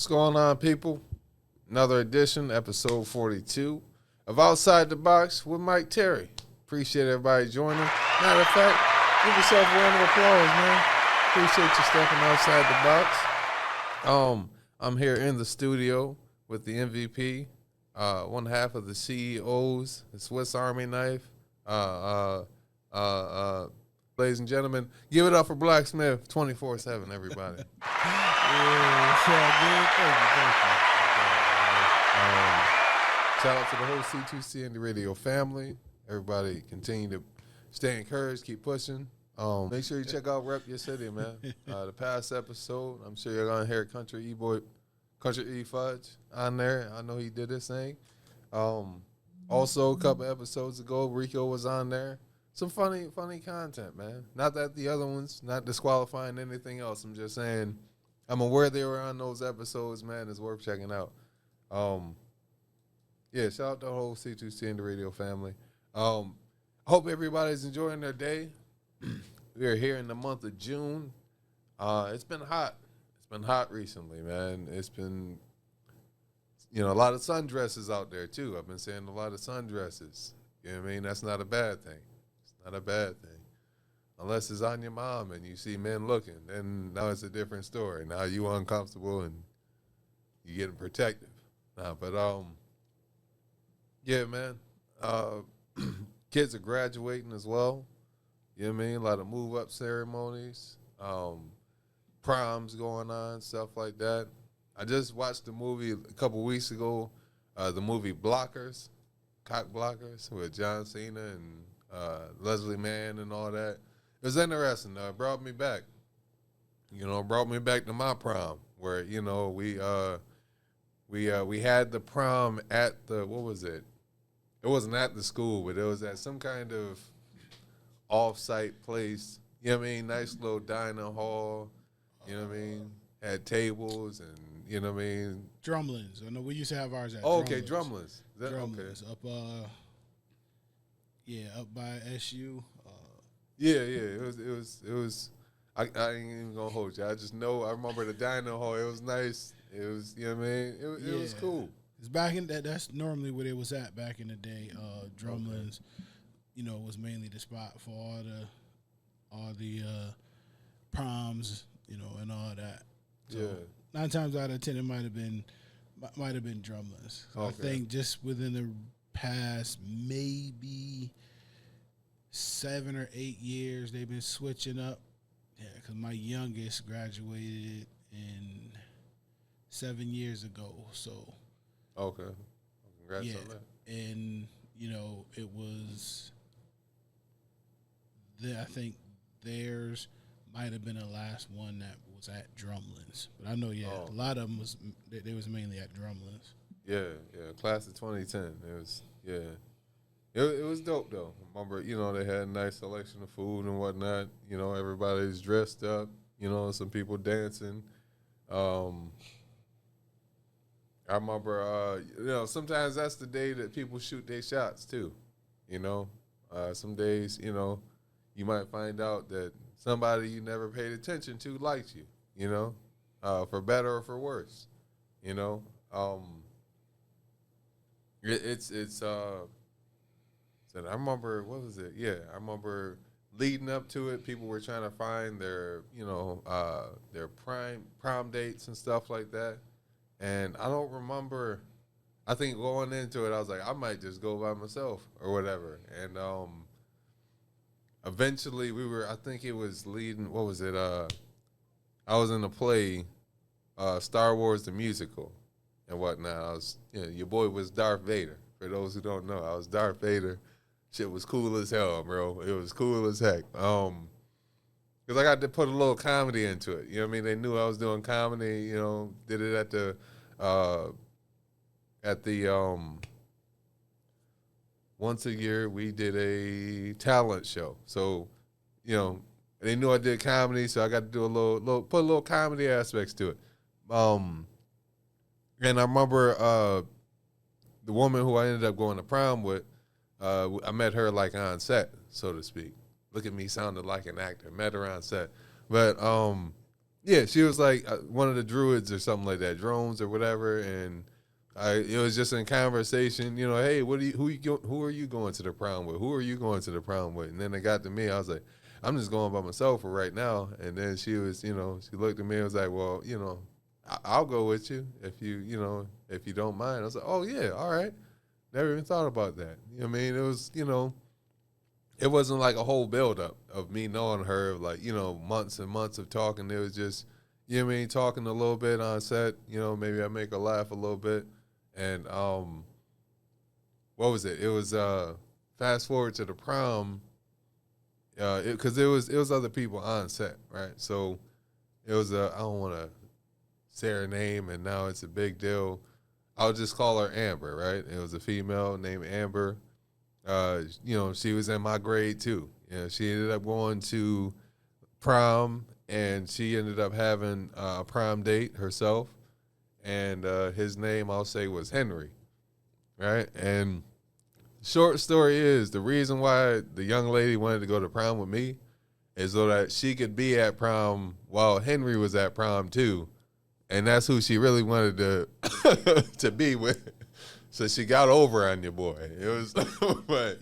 What's going on, people? Another edition, episode 42 of Outside the Box with Mike Terry. Appreciate everybody joining. Matter of fact, give yourself a round of applause, man. Appreciate you stepping outside the box. I'm here in the studio with the MVP, one half of the CEOs, the Swiss Army knife. Ladies and gentlemen, give it up for Blacksmith 24/7, everybody. Shout out to the whole C2C and the radio family. Everybody continue to stay encouraged, keep pushing. Make sure you check out Rep Your City, man. The past episode, I'm sure you're gonna hear Country E Fudge on there. I know he did his thing. Also, a couple episodes ago, Rico was on there. Some funny content, man. Not that the other ones, not disqualifying anything else. I'm just saying, I'm aware they were on those episodes, man. It's worth checking out. Yeah, shout out to the whole C2C and the radio family. Hope everybody's enjoying their day. We are here in the month of June. It's been hot. It's been hot recently, man. It's been, a lot of sundresses out there, too. I've been seeing a lot of sundresses. You know what I mean? That's not a bad thing. Not a bad thing. Unless it's on your mom and you see men looking, then now it's a different story. Now you uncomfortable and you getting protective. Yeah, man. Kids are graduating as well. You know what I mean? A lot of move-up ceremonies, proms going on, stuff like that. I just watched the movie a couple weeks ago, the movie Blockers, Cock Blockers, with John Cena and Leslie Mann and all that. It was interesting. It brought me back. Brought me back to my prom where, we had the prom at the, what was it? It wasn't at the school, but it was at some kind of off-site place. You know what I mean? Nice little dining hall. You know what I mean? Had tables and, you know what I mean? Drumlins. I know we used to have ours at Oh, okay, Drumlins. Drumlins. Okay. Up by SU. Yeah. It was. I ain't even gonna hold you. I just know. I remember the dining hall. It was nice. It was. You know what I mean? It was cool. It's back in that. That's normally what it was at back in the day. Drumlins, was mainly the spot for all the proms, and all that. So yeah. 9 times out of 10, it might have been Drumlins. So okay. I think just within the past maybe 7 or 8 years, they've been switching up. Yeah, because my youngest graduated in 7 years ago. So, okay, congrats on that. And it was. I think theirs might have been the last one that was at Drumlins, but I know a lot of them they was mainly at Drumlins. Yeah, class of 2010. It was dope though. Remember, they had a nice selection of food and whatnot. Everybody's dressed up. Some people dancing. I remember, sometimes that's the day that people shoot their shots too. Some days, you might find out that somebody you never paid attention to likes you. For better or for worse. I remember, what was it? Yeah, I remember leading up to it, people were trying to find their prom dates and stuff like that. And I don't remember, I think going into it, I was like, I might just go by myself or whatever. And eventually I think it was leading, what was it? I was in a play, Star Wars the Musical and whatnot. Your boy was Darth Vader. For those who don't know, I was Darth Vader. Shit was cool as hell, bro. It was cool as heck. Because I got to put a little comedy into it. You know what I mean? They knew I was doing comedy. Did it at the once a year we did a talent show. So, they knew I did comedy, so I got to do put a little comedy aspects to it. And I remember the woman who I ended up going to prom with. I met her like on set, so to speak. Look at me sounding like an actor. Met her on set. But Yeah, she was like one of the druids or something like that, drones or whatever, and it was just in conversation, you know, hey, who are you going to the prom with? Who are you going to the prom with? And then it got to me, I was like, I'm just going by myself for right now. And then she was, you know, she looked at me and was like, well, you know, I'll go with you if if you don't mind. I was like, oh yeah, all right. Never even thought about that. You know what I mean? It was, you know, it wasn't like a whole buildup of me knowing her, like, you know, months and months of talking. It was just, you know what I mean, talking a little bit on set, you know, maybe I make her laugh a little bit. And what was it? It was fast forward to the prom, because it was other people on set, right? So it was I don't want to say her name, and now it's a big deal. I'll just call her Amber, right? It was a female named Amber. You know, she was in my grade too. You know, she ended up going to prom, and she ended up having a prom date herself. And his name, I'll say, was Henry, right? And short story is, the reason why the young lady wanted to go to prom with me is so that she could be at prom while Henry was at prom too. And that's who she really wanted to to be with. So she got over on your boy. It was, but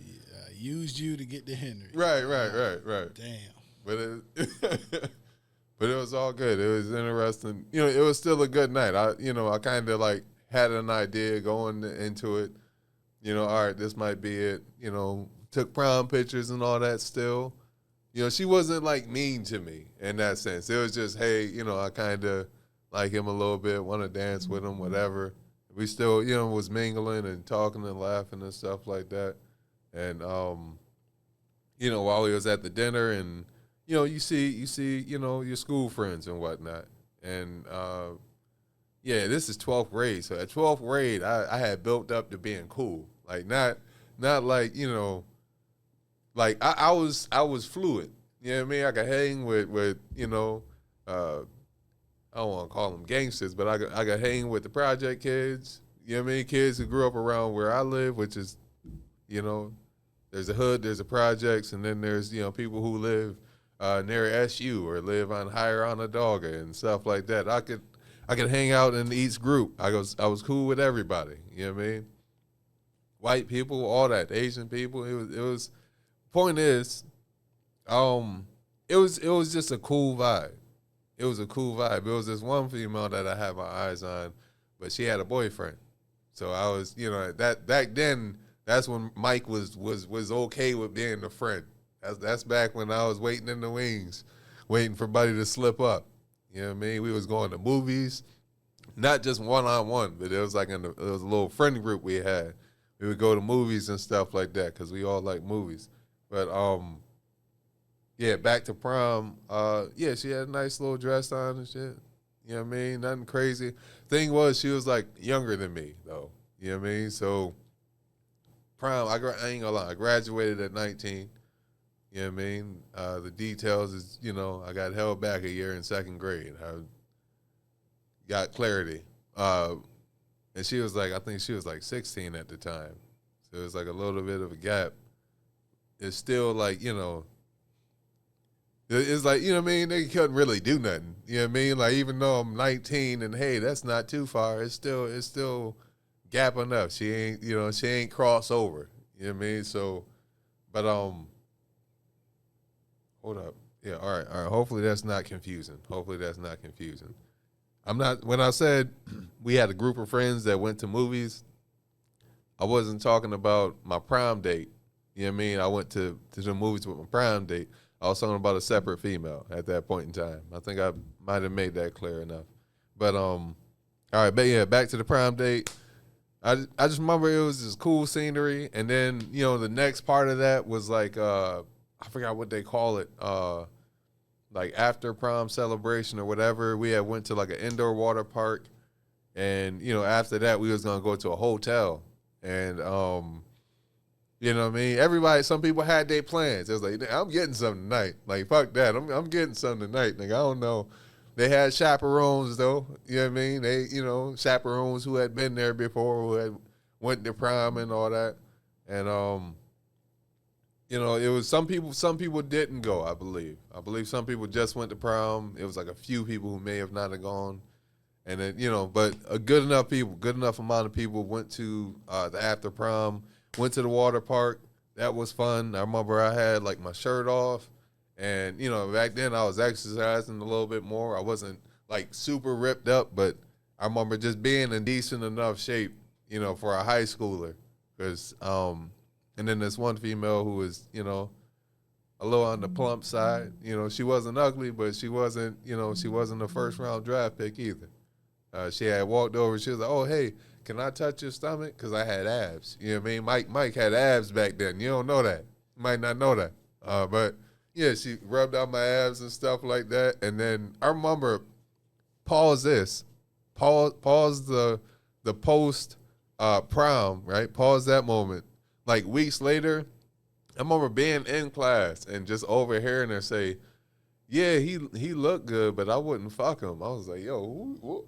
Used you to get to Henry. right. Damn. But but it was all good. It was interesting. You know, it was still a good night. I kind of like had an idea going into it. You know, all right, this might be it. You know, took prom pictures and all that still. You know, she wasn't like mean to me in that sense. It was just, hey, you know, I kind of like him a little bit, want to dance with him, whatever. We still, you know, was mingling and talking and laughing and stuff like that. And, you know, while he was at the dinner, and, you know, you see, you know, your school friends and whatnot. And, yeah, this is 12th grade. So at 12th grade, I had built up to being cool. Like, not like, you know, like I was fluid. You know what I mean? I could hang with you know, I don't want to call them gangsters, but I could hang with the project kids. You know what I mean? Kids who grew up around where I live, which is, you know, there's a hood, there's a projects, and then there's, you know, people who live near SU or live on higher Onondaga and stuff like that. I could hang out in each group. I was cool with everybody. You know what I mean? White people, all that, Asian people. It was. Point is, it was just a cool vibe. It was a cool vibe. It was this one female that I had my eyes on, but she had a boyfriend. So I was, you know, that back then, that's when Mike was okay with being a friend. That's back when I was waiting in the wings, waiting for buddy to slip up. You know what I mean? We was going to movies, not just one-on-one, but it was like it was a little friend group we had. We would go to movies and stuff like that because we all like movies. But yeah, back to prom. Yeah, she had a nice little dress on and shit. You know what I mean? Nothing crazy. Thing was, she was like younger than me though. You know what I mean? So prom, I ain't gonna lie, I graduated at 19. You know what I mean? The details is, you know, I got held back a year in second grade. I got clarity. And she was like, I think she was like 16 at the time. So it was like a little bit of a gap. It's still like, you know, it's like, you know what I mean? They couldn't really do nothing. You know what I mean? Like, even though I'm 19 and hey, that's not too far, it's still gap enough. She ain't cross over. You know what I mean? So, but hold up. Yeah, all right. Hopefully that's not confusing. When I said we had a group of friends that went to movies, I wasn't talking about my prom date. You know what I mean? I went to the movies with my prom date. I was talking about a separate female at that point in time. I think I might have made that clear enough. But all right, but yeah, back to the prom date. I just remember it was this cool scenery, and then, you know, the next part of that was like I forgot what they call it, like after prom celebration or whatever. We had went to like an indoor water park, and, you know, after that we was gonna go to a hotel, and you know what I mean? Some people had their plans. It was like, I'm getting something tonight. Like, fuck that. I'm getting something tonight, nigga. I don't know. They had chaperones though. You know what I mean? They, you know, chaperones who had been there before, who had went to prom and all that. And you know, it was some people. Some people didn't go. I believe. I believe some people just went to prom. It was like a few people who may have not have gone, and then you know, but a good enough people, good enough amount of people went to the after prom. Went to the water park. That was fun. I remember I had like my shirt off, and you know, back then I was exercising a little bit more. I wasn't like super ripped up, but I remember just being in decent enough shape, you know, for a high schooler. Because and then this one female who was, you know, a little on the plump side. You know, she wasn't ugly, but she wasn't, you know, she wasn't a first round draft pick either. She had walked over. She was like, "Oh, hey, can I touch your stomach?" Because I had abs. You know what I mean? Mike had abs back then. You don't know that. You might not know that. But yeah, she rubbed out my abs and stuff like that. And then I remember, pause this, pause the post prom, right? Pause that moment. Like weeks later, I remember being in class and just overhearing her say, "Yeah, he looked good, but I wouldn't fuck him." I was like, "Yo,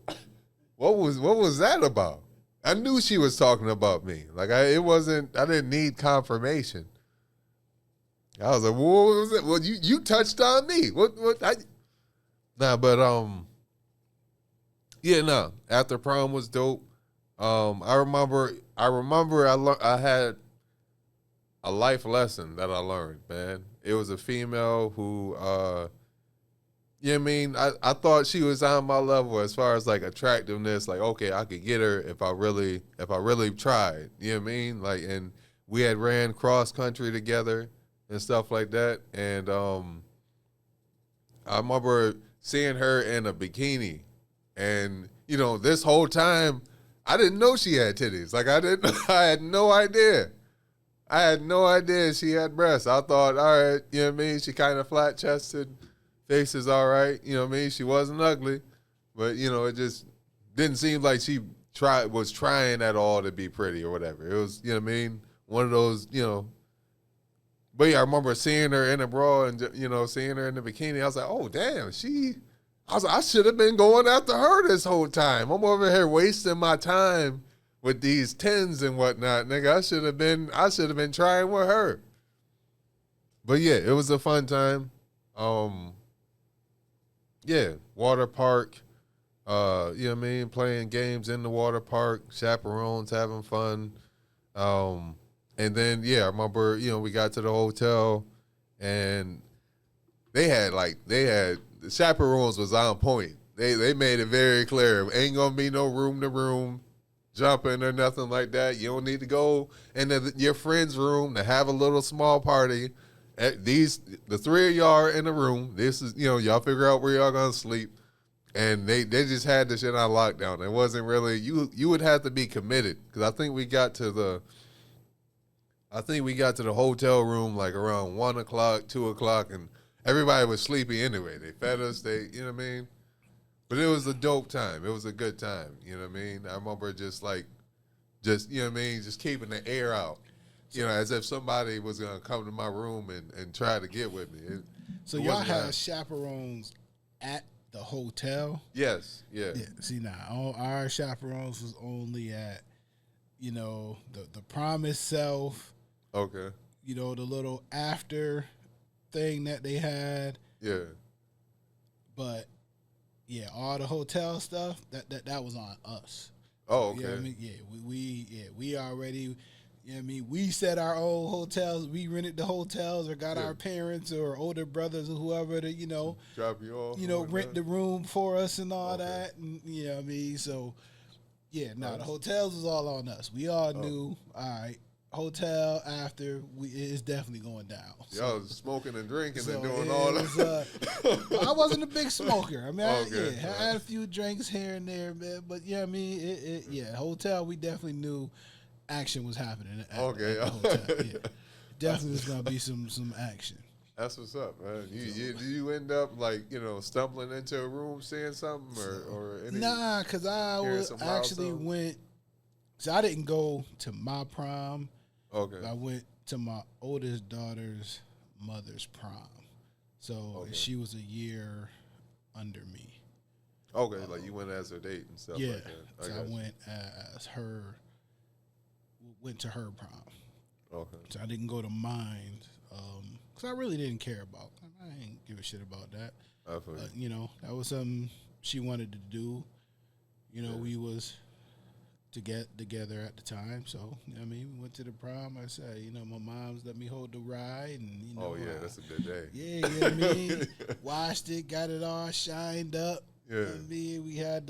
what was that about?" I knew she was talking about me. Like I didn't need confirmation. I was like, "What was it? Well, you touched on me. Nah, but yeah, no. After prom was dope. I remember I had a life lesson that I learned, man. It was a female who you know what I mean? I thought she was on my level as far as like attractiveness. Like, okay, I could get her if I really tried. You know what I mean? Like, and we had ran cross country together and stuff like that. And I remember seeing her in a bikini, and you know, this whole time I didn't know she had titties. Like I didn't. I had no idea. I had no idea she had breasts. I thought, all right, you know what I mean? She kind of flat chested. Face is all right, you know what I mean? She wasn't ugly, but you know, it just didn't seem like she was trying at all to be pretty or whatever. It was, you know what I mean? One of those, you know. But yeah, I remember seeing her in a bra and you know, seeing her in the bikini. I was like, oh damn, I was like, I should have been going after her this whole time. I'm over here wasting my time with these tens and whatnot, nigga. I should have been trying with her. But yeah, it was a fun time. Yeah, water park. You know what I mean? Playing games in the water park, chaperones having fun. And then yeah, I remember, you know, we got to the hotel and they had the chaperones was on point. They made it very clear. Ain't gonna be no room to room jumping or nothing like that. You don't need to go into your friend's room to have a little small party. The three of y'all are in the room. This is, you know, y'all figure out where y'all gonna sleep. And they just had this shit on lockdown. It wasn't really you would have to be committed because I think we got to the hotel room like around 1:00, 2:00, and everybody was sleepy anyway. They fed us, you know what I mean? But it was a dope time. It was a good time. You know what I mean? I remember just you know what I mean, just keeping the air out. You know, as if somebody was gonna come to my room and try to get with me. So y'all had chaperones at the hotel? Yes, yeah. See now, all our chaperones was only at, you know, the prom itself. Okay. You know, the little after thing that they had. Yeah. But yeah, all the hotel stuff that was on us. Oh, okay. You know what I mean? Yeah, we already. You know what I mean? We set our own hotels. We rented the hotels or got our parents or older brothers or whoever to, you know, drop you off. You know, rent the room for us and all that. And you know what I mean? So, yeah, the hotels was all on us. We all knew, all right, hotel after, it's definitely going down. So, y'all was smoking and drinking and doing all that. I wasn't a big smoker. I mean, I had a few drinks here and there, man. But, yeah, I mean, hotel, we definitely knew action was happening at the hotel. Yeah. Definitely was gonna be some action. That's what's up, man. Did you end up like, you know, stumbling into a room seeing something or anything? Nah, because I actually went. So I didn't go to my prom. Okay. I went to my oldest daughter's mother's prom. So she was a year under me. Okay, like you went as her date and stuff. Yeah. Like that. So I went as her. Went to her prom. Okay. So I didn't go to mine. because I really didn't care about. I didn't give a shit about that. Definitely. You know, that was something she wanted to do. You know, we was to get together at the time, so you know what I mean, we went to the prom. I said, you know, my mom's let me hold the ride, and you know, Oh yeah, that's a good day. yeah, you know what I mean. Washed it, got it all shined up. Yeah. You know what I mean, we got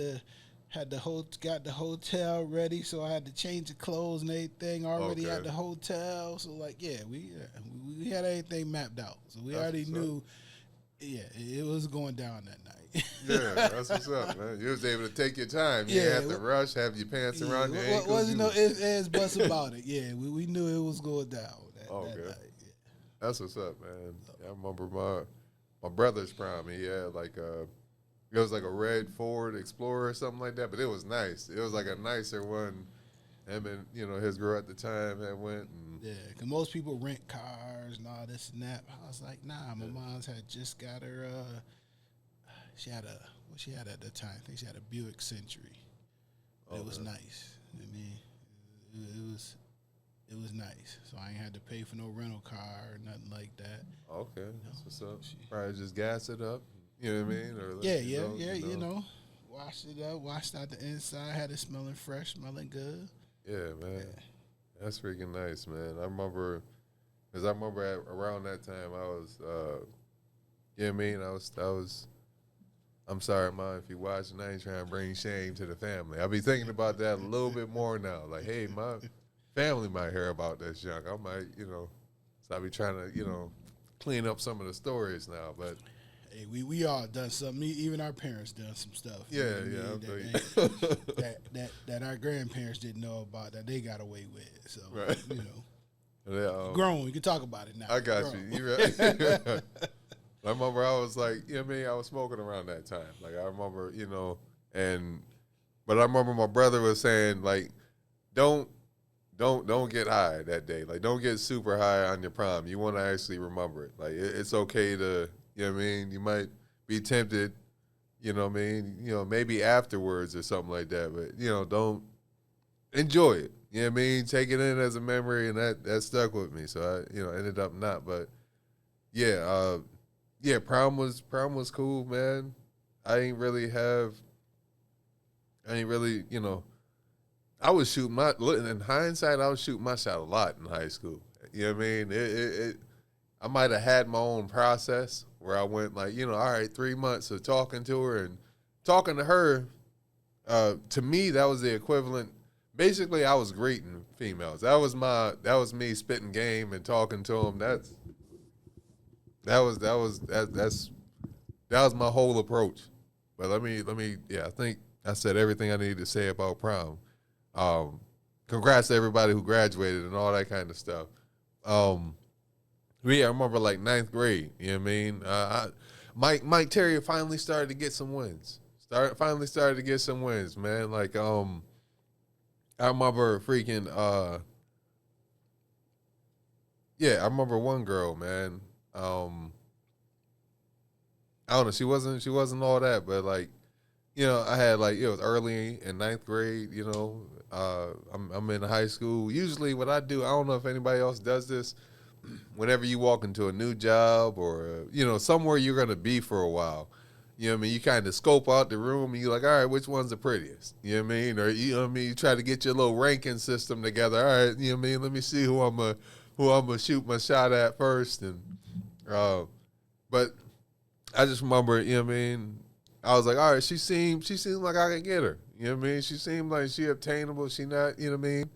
the hotel ready, so I had to change the clothes and everything already at the hotel. So like, yeah, we had everything mapped out, so we already knew. Yeah, it was going down that night. Yeah, that's what's up, man. You was able to take your time. You didn't have to rush, have your pants around your ankles. Wasn't no ifs, ands, buts about it. Yeah, we knew it was going down that night. Yeah. That's what's up, man. I remember my brother's prom. He had like it was like a red Ford Explorer or something like that, but it was nice. It was like a nicer one. Him and, you know, his girl at the time had went. And yeah, because most people rent cars and all this and that. I was like, nah, my mom's had just got her, she had what she had at the time? I think she had a Buick Century. It was nice. I mean, it was nice. So I ain't had to pay for no rental car or nothing like that. Okay, that's what's up. Probably just gas it up. You know what I mean? Or You know, washed it up, washed out the inside, had it smelling fresh, smelling good. Yeah, man. Yeah. That's freaking nice, man. I remember around that time I was, you know what I mean? I was, I'm sorry, Mom, if you're watching, I ain't trying to bring shame to the family. I'll be thinking about that a little bit more now. Like, hey, my family might hear about this junk. I might, you know, so I'll be trying to, you know, clean up some of the stories now, but. Hey, we all done something. Even our parents done some stuff. Yeah, that our grandparents didn't know about that they got away with. So right. You know, grown. We can talk about it now. I got you. You right. I remember I was like, you know what I mean? I was smoking around that time. Like I remember, you know, but I remember my brother was saying like, don't get high that day. Like don't get super high on your prom. You want to actually remember it. Like it's okay to. You know what I mean? You might be tempted, you know what I mean? You know, maybe afterwards or something like that, but, you know, don't enjoy it. You know what I mean? Take it in as a memory, and that stuck with me. So I, you know, ended up not. But yeah, prom was cool, man. I ain't really, you know, I was shooting in hindsight, I was shooting my shot a lot in high school. You know what I mean? I might have had my own process where I went like, you know, all right, 3 months of talking to her and talking to her. To me, that was the equivalent. Basically, I was greeting females. That was me spitting game and talking to them. That was my whole approach. But let me. Yeah, I think I said everything I needed to say about prom. Congrats to everybody who graduated and all that kind of stuff. Yeah, I remember like 9th grade. You know what I mean? Mike Terry finally started to get some wins. Finally started to get some wins, man. Like I remember freaking I remember one girl, man. I don't know, she wasn't all that, but like, you know, I had like, it was early in 9th grade, you know. I'm in high school. Usually what I do, I don't know if anybody else does this. Whenever you walk into a new job or, you know, somewhere you're going to be for a while, you know what I mean? You kind of scope out the room and you're like, all right, which one's the prettiest? You know what I mean? Or, you know what I mean? You try to get your little ranking system together. All right, you know what I mean? Let me see who I'm going to shoot my shot at first. And, but I just remember, you know what I mean? I was like, all right, she seemed like I could get her. You know what I mean? She seemed like she obtainable. She not, you know what I mean?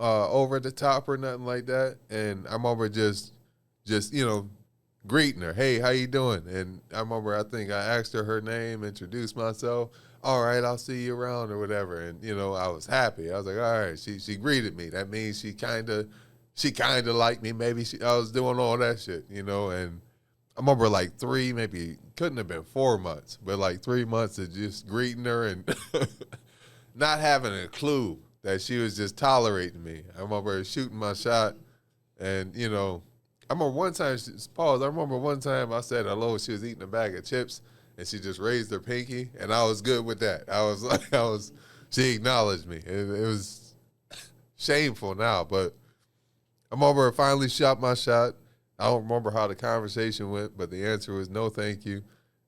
Over the top or nothing like that. And I remember just, you know, greeting her. Hey, how you doing? And I remember, I think I asked her name, introduced myself. All right, I'll see you around or whatever. And, you know, I was happy. I was like, all right, she greeted me. That means she kind of liked me. Maybe I was doing all that shit, you know. And I remember like 3, maybe couldn't have been 4 months, but like 3 months of just greeting her and not having a clue that she was just tolerating me. I remember shooting my shot, and, you know, I remember one time, I said hello, she was eating a bag of chips, and she just raised her pinky, and I was good with that. She acknowledged me. It was shameful now, but I remember I finally shot my shot. I don't remember how the conversation went, but the answer was no, thank you.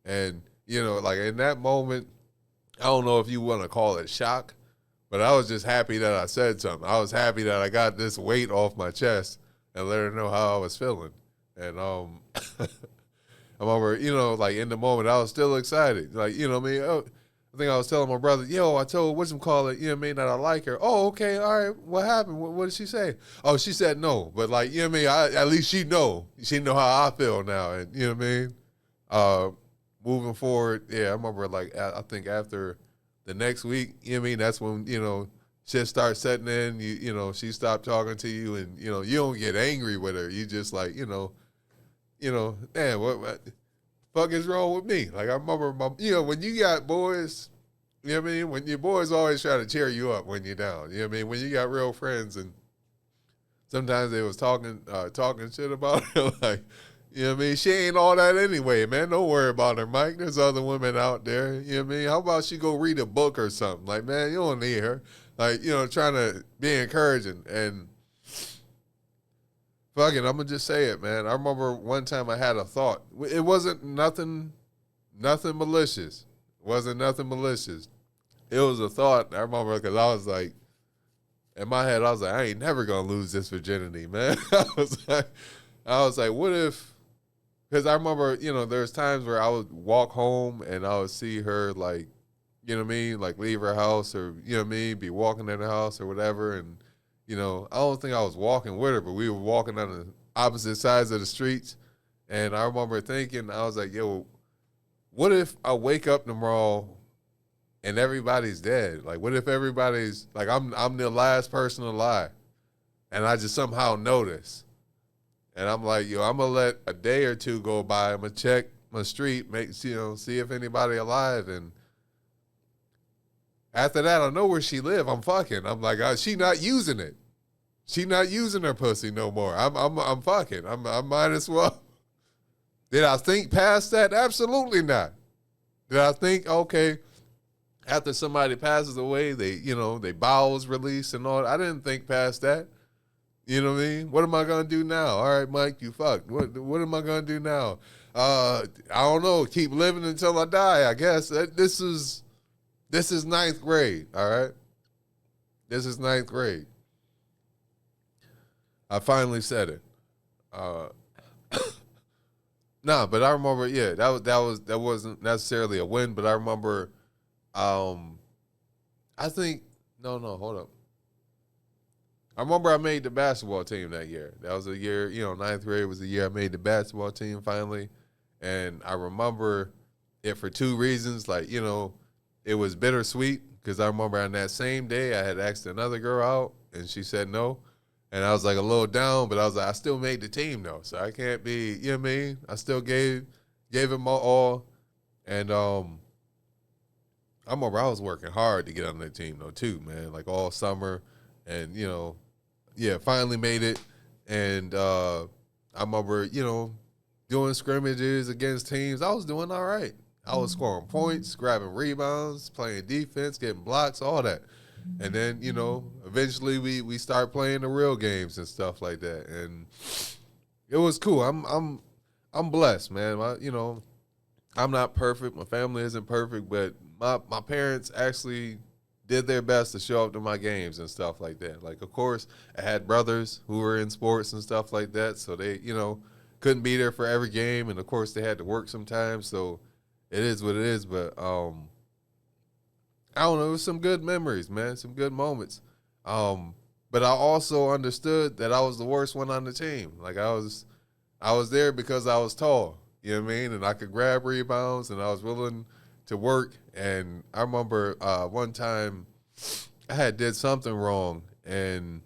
And like in that moment, I don't know if you want to call it shock, but I was just happy that I said something. I was happy that I got this weight off my chest and let her know how I was feeling. And I remember, like in the moment, I was still excited. Like, what I mean? I think I was telling my brother, I told whatchamacallit, that I like her. Oh, okay, all right. What happened? What did she say? Oh, she said no. But like, at least she know. She know how I feel now. And you know what I mean? Moving forward, yeah, I remember like I think after the next week, that's when, shit starts setting in. She stopped talking to you, and you don't get angry with her. You just like, damn, what fuck is wrong with me? Like I remember when you got boys, when your boys always try to cheer you up when you're down. When you got real friends, and sometimes they was talking shit about her, like, she ain't all that anyway, man. Don't worry about her, Mike. There's other women out there. How about she go read a book or something? Like, man, you don't need her. Like, trying to be encouraging. And fuck it, I'm going to just say it, man. I remember one time I had a thought. It wasn't nothing malicious. It wasn't nothing malicious. It was a thought. I remember because I was like, in my head, I was like, I ain't never going to lose this virginity, man. I was like, what if, because I remember, there's times where I would walk home and I would see her, like, like leave her house or, be walking in the house or whatever. And, I don't think I was walking with her, but we were walking on the opposite sides of the streets. And I remember thinking, I was like, what if I wake up tomorrow and everybody's dead? Like, what if everybody's, like, I'm the last person alive and I just somehow notice? And I'm like, I'm going to let a day or two go by. I'm going to check my street, see if anybody alive. And after that, I know where she live. I'm fucking. I'm like, she not using it. She not using her pussy no more. I'm fucking. I might as well. Did I think past that? Absolutely not. Did I think, okay, after somebody passes away, they bowels release and all? I didn't think past that. You know what I mean? What am I gonna do now? All right, Mike, you fucked. What am I gonna do now? I don't know. Keep living until I die, I guess. This is ninth grade. All right, this is ninth grade. I finally said it. Nah, but I remember. Yeah, that wasn't necessarily a win, but I remember. I think no, hold up. I remember I made the basketball team that year. That was a year, ninth grade was the year I made the basketball team finally. And I remember it for two reasons. Like, it was bittersweet because I remember on that same day I had asked another girl out and she said no. And I was like a little down, but I was like, I still made the team though. So I can't be, you know what I mean? I still gave it my all. And I remember I was working hard to get on that team though too, man. Like all summer. And, finally made it. And I remember, doing scrimmages against teams. I was doing all right. I was scoring points, grabbing rebounds, playing defense, getting blocks, all that. And then, eventually we start playing the real games and stuff like that. And it was cool. I'm blessed, man. I'm not perfect. My family isn't perfect, but my parents actually did their best to show up to my games and stuff like that. Like, of course, I had brothers who were in sports and stuff like that, so they, couldn't be there for every game, and of course they had to work sometimes, so it is what it is. But I don't know, it was some good memories, man, some good moments. But I also understood that I was the worst one on the team. Like I was there because I was tall, you know what I mean, and I could grab rebounds, and I was willing to work. And I remember one time I had did something wrong, and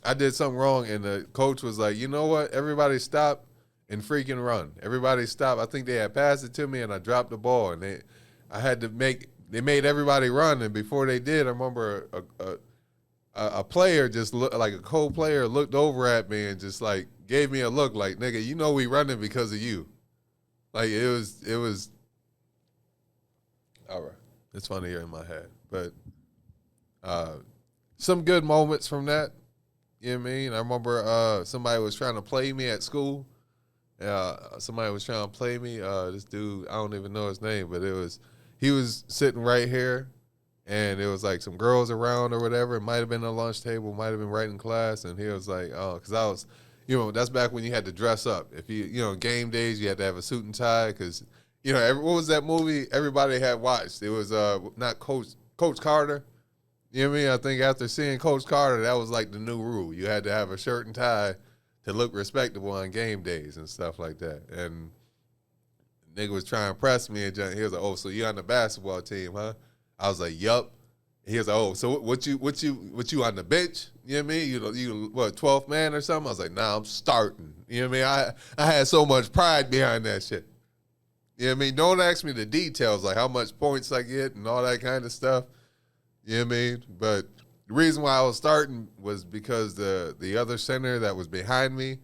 I did something wrong, and the coach was like, you know what, everybody stop and freaking run. Everybody stop. I think they had passed it to me, and I dropped the ball, and they made everybody run, and before they did, I remember a player just looked like a co-player looked over at me and just like gave me a look like, nigga, we running because of you. Like it was all right. It's funny here in my head, but some good moments from that. You know what I mean? I remember somebody was trying to play me at school. Somebody was trying to play me. This dude, I don't even know his name, but he was sitting right here, and it was like some girls around or whatever. It might have been a lunch table, might have been right in class, and he was like, oh, because I was, that's back when you had to dress up. If game days, you had to have a suit and tie, because, what was that movie everybody had watched? It was not Coach Carter. You know what I mean? I think after seeing Coach Carter, that was like the new rule. You had to have a shirt and tie to look respectable on game days and stuff like that. And nigga was trying to press me, and he was like, "Oh, so you on the basketball team, huh?" I was like, "Yup." He was like, "Oh, so what you on the bench? You know what I mean? You what, 12th man or something?" I was like, "Nah, I'm starting." You know what I mean? I had so much pride behind that shit. You know what I mean? Don't ask me the details, like how much points I get and all that kind of stuff. You know what I mean? But the reason why I was starting was because the other center that was behind me,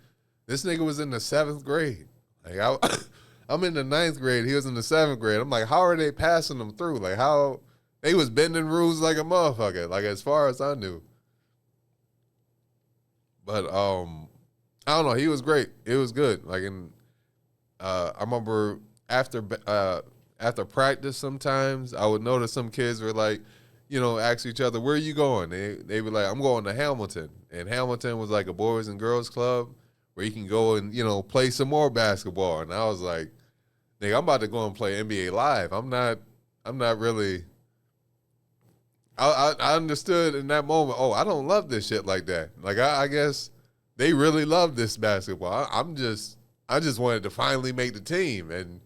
this nigga was in the 7th grade. Like I'm in the 9th grade. He was in the 7th grade. I'm like, how are they passing him through? Like, how they was bending rules like a motherfucker. Like, as far as I knew. But I don't know. He was great. It was good. Like, I remember after practice, sometimes I would notice some kids were like, ask each other, where are you going? They were like, I'm going to Hamilton. And Hamilton was like a boys and girls club where you can go and, play some more basketball. And I was like, nigga, I'm about to go and play NBA Live. I'm not really. I understood in that moment, I don't love this shit like that. Like, I guess they really love this basketball. I just wanted to finally make the team. And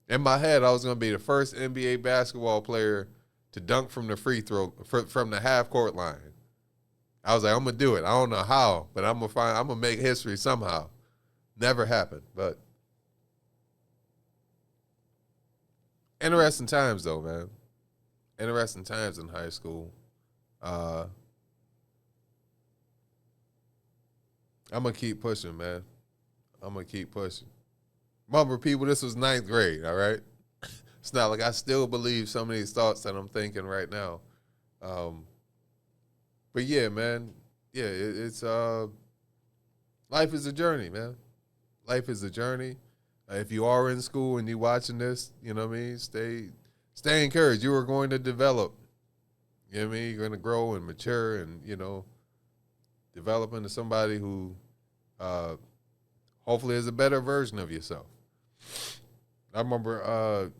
in my head, I was going to be the first NBA basketball player to dunk from the free throw, from the half court line. I was like, I'm gonna do it. I don't know how, but I'm gonna make history somehow. Never happened, but interesting times though, man. Interesting times in high school. I'm gonna keep pushing, man. I'm gonna keep pushing. Remember, people, this was 9th grade, all right? It's not like I still believe some of these thoughts that I'm thinking right now. But yeah, man. Yeah, it's life is a journey, man. Life is a journey. If you are in school and you watching this, you know what I mean? Stay encouraged. You are going to develop. You know what I mean? You're going to grow and mature and, develop into somebody who hopefully is a better version of yourself. I remember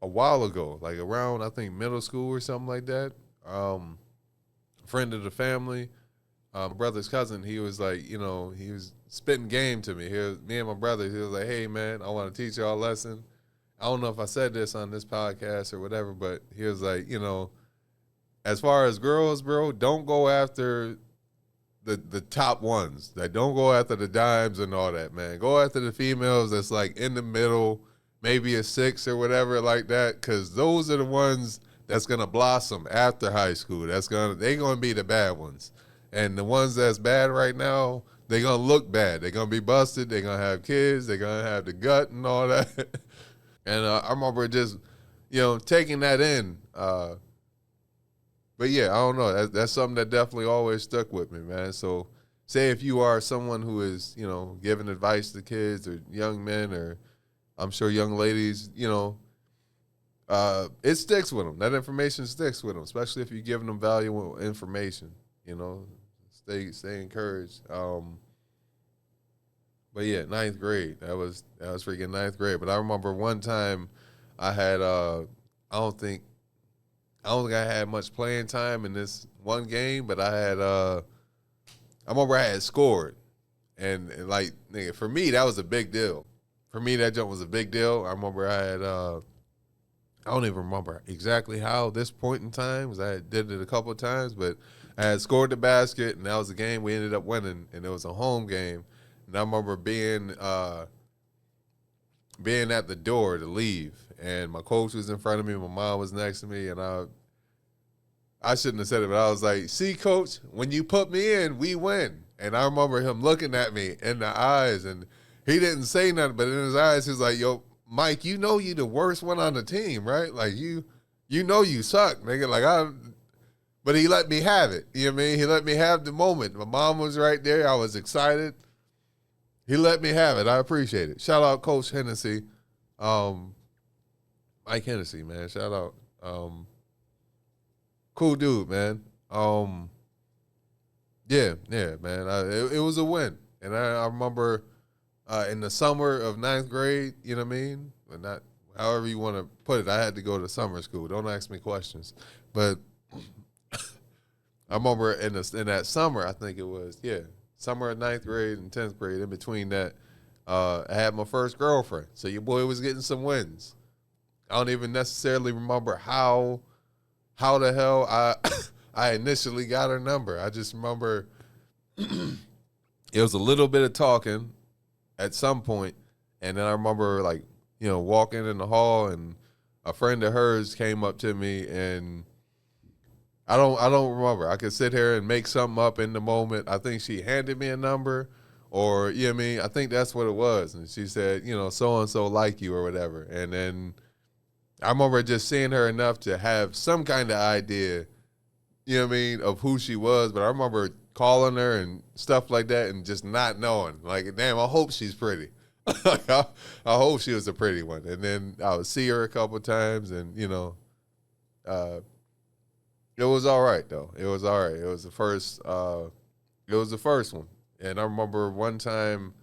a while ago, like around, I think, middle school or something like that, a friend of the family, my brother's cousin, he was like, he was spitting game to me. Me and my brother, he was like, hey, man, I want to teach y'all a lesson. I don't know if I said this on this podcast or whatever, but he was like, as far as girls, bro, don't go after the top ones. Like, don't go after the dimes and all that, man. Go after the females that's like in the middle, maybe a 6 or whatever like that, because those are the ones that's gonna blossom after high school. They're gonna be the bad ones, and the ones that's bad right now, they're gonna look bad. They're gonna be busted. They're gonna have kids. They're gonna have the gut and all that. And I remember just taking that in. But yeah, I don't know. That's something that definitely always stuck with me, man. So say if you are someone who is giving advice to kids or young men, or I'm sure young ladies, it sticks with them. That information sticks with them, especially if you're giving them valuable information. Stay encouraged. But yeah, 9th grade. That was freaking 9th grade. But I remember one time I had I don't think I had much playing time in this one game, but I remember I had scored, and like, nigga, for me that was a big deal. For me, that jump was a big deal. I remember I had I don't even remember exactly how this point in time, because I did it a couple of times, but I had scored the basket, and that was the game we ended up winning, and it was a home game. And I remember being at the door to leave, and my coach was in front of me, my mom was next to me, and I shouldn't have said it, but I was like, see, coach, when you put me in, we win. And I remember him looking at me in the eyes, and he didn't say nothing, but in his eyes, he was like, yo, Mike, you the worst one on the team, right? Like, you suck, nigga. Like, But he let me have it. You know what I mean? He let me have the moment. My mom was right there. I was excited. He let me have it. I appreciate it. Shout out Coach Hennessy. Mike Hennessy, man. Shout out. Cool dude, man. Yeah, man. It was a win. And I remember in the summer of 9th grade, you know what I mean? But not however you want to put it. I had to go to summer school. Don't ask me questions. But I remember in that summer, I think it was, summer of 9th grade and 10th grade, in between that, I had my first girlfriend. So your boy was getting some wins. I don't even necessarily remember how the hell I initially got her number. I just remember it was a little bit of talking at some point, and then I remember walking in the hall, and a friend of hers came up to me, and I don't remember. I could sit here and make something up in the moment. I think she handed me a number, or you know what I mean? I think that's what it was. And she said, so and so like you or whatever. And then I remember just seeing her enough to have some kind of idea, you know what I mean, of who she was. But I remember calling her and stuff like that and just not knowing. Like, damn, I hope she's pretty. I hope she was a pretty one. And then I would see her a couple times, and, it was all right, though. It was all right. It was the first one. And I remember one time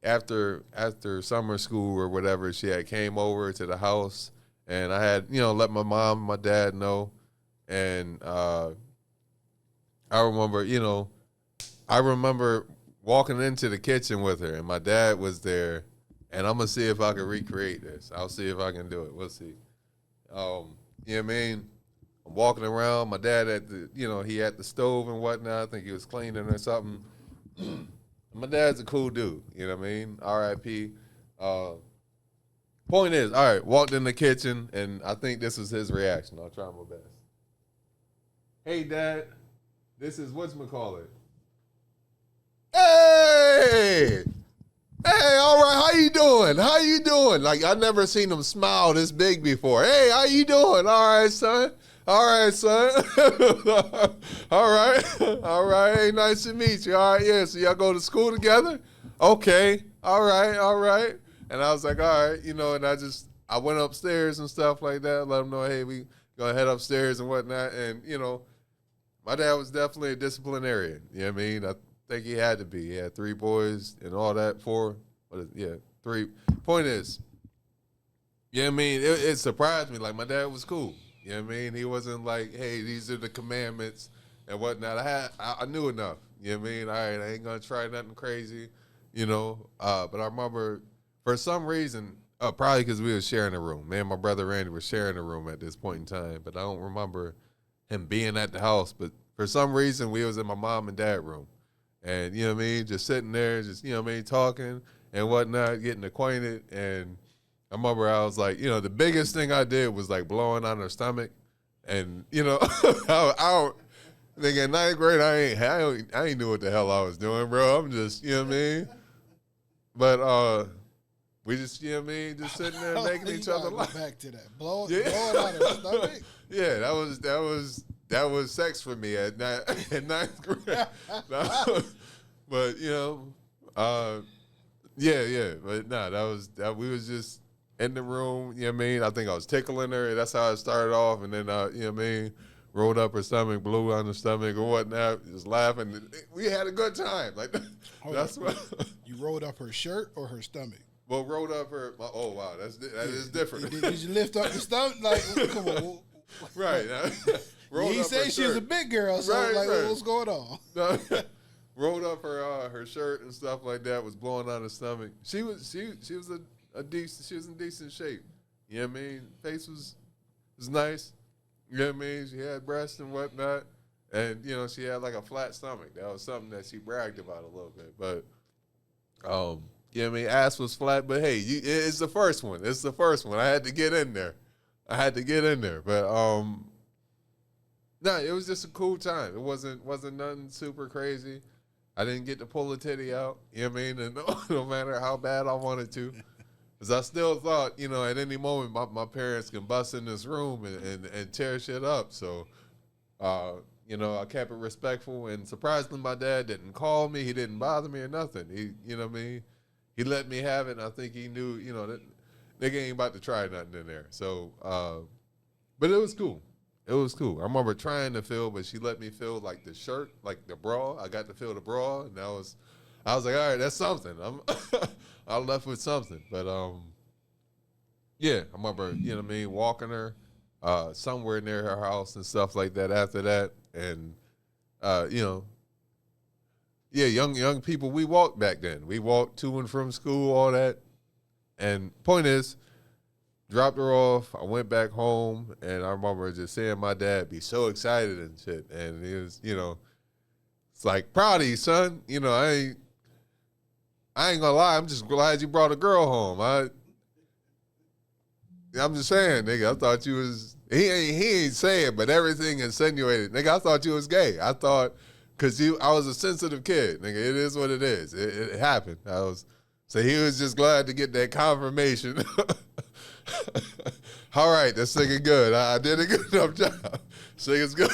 after summer school or whatever, she had came over to the house, and I had, let my mom and my dad know. And I remember walking into the kitchen with her, and my dad was there, and I'm going to see if I can recreate this. I'll see if I can do it. We'll see. You know what I mean? I'm walking around. My dad he had the stove and whatnot. I think he was cleaning or something. My dad's a cool dude. You know what I mean? R.I.P. Point is, all right, walked in the kitchen, and I think this was his reaction. I'll try my best. Hey, Dad, this is whatchamacallit. Hey, all right, how you doing? How you doing? Like, I never seen him smile this big before. Hey, how you doing? All right, son. All right, son. All right. Hey, nice to meet you. All right, yeah, so y'all go to school together? Okay. All right. And I was like, all right, and I went upstairs and stuff like that, let them know, hey, we gonna head upstairs and whatnot. And, my dad was definitely a disciplinarian. You know what I mean? I think he had to be. He had 3 boys and all that, 4. 3. Point is, you know what I mean? It surprised me. Like, my dad was cool. You know what I mean? He wasn't like, hey, these are the commandments and whatnot. I knew enough. You know what I mean? All right, I ain't going to try nothing crazy, But I remember for some reason, probably because we were sharing a room. Me and my brother Randy were sharing a room at this point in time, but I don't remember him being at the house. But for some reason, we was in my mom and dad room. And, you know what I mean? Just sitting there, just, you know what I mean, talking and whatnot, getting acquainted. And I remember I was like, the biggest thing I did was like blowing on her stomach. And, I think in 9th grade, I ain't knew what the hell I was doing, bro. I'm just, you know what I mean? But we just, you know what I mean, just sitting there making each other laugh. Back to that. Blowing on her stomach? Yeah, that was sex for me at 9th grade. But, but that we was just in the room, you know what I mean? I think I was tickling her. That's how it started off. And then, you know what I mean? Rolled up her stomach, blew on the stomach or whatnot, just laughing. We had a good time. Like, that's what. You rolled up her shirt or her stomach? Well, rolled up her, oh, wow, that is different. Did you lift up the stomach? Like, come on. Right. He said she was a big girl, so right. What's going on? Rolled up her shirt and stuff like that, was blowing on her stomach. She was she was in decent shape. You know what I mean? Face was nice. You know what I mean? She had breasts and whatnot. And, she had like a flat stomach. That was something that she bragged about a little bit. But, you know what I mean? Ass was flat. But, hey, it's the first one. It's the first one. I had to get in there. But, no, it was just a cool time. It wasn't nothing super crazy. I didn't get to pull a titty out. You know what I mean? And no matter how bad I wanted to. Because I still thought, at any moment my parents can bust in this room and tear shit up. So I kept it respectful, and surprisingly, my dad didn't call me. He didn't bother me or nothing. What I mean? He let me have it, and I think he knew, that nigga ain't about to try nothing in there. So, but it was cool. It was cool. I remember trying to feel, but she let me feel like the shirt, like the bra. I got to feel the bra, and I was like, all right, that's something. I left with something. But yeah, I remember, walking her somewhere near her house and stuff like that after that. And, yeah, young people, we walked back then. We walked to and from school, all that. And point is, dropped her off. I went back home, and I remember just seeing my dad be so excited and shit. And he was, it's like, proud of you, son. I ain't gonna lie. I'm just glad you brought a girl home. I'm just saying, nigga. I thought you was. He ain't saying, but everything insinuated, nigga. I thought you was gay. I thought, cause I was a sensitive kid, nigga. It is what it is. It happened. So he was just glad to get that confirmation. All right, that's singing good. I did a good enough job. Singing's good.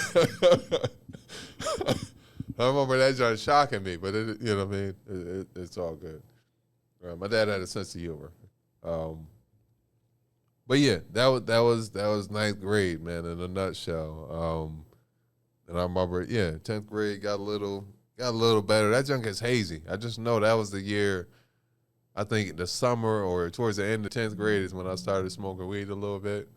I remember that just shocking me, but you know what I mean. It's all good. My dad had a sense of humor. But yeah, that was ninth grade, man, in a nutshell. And I remember, 10th grade got a little better. That junk is hazy. I just know that was the year. I think the summer or towards the end of 10th grade is when I started smoking weed a little bit.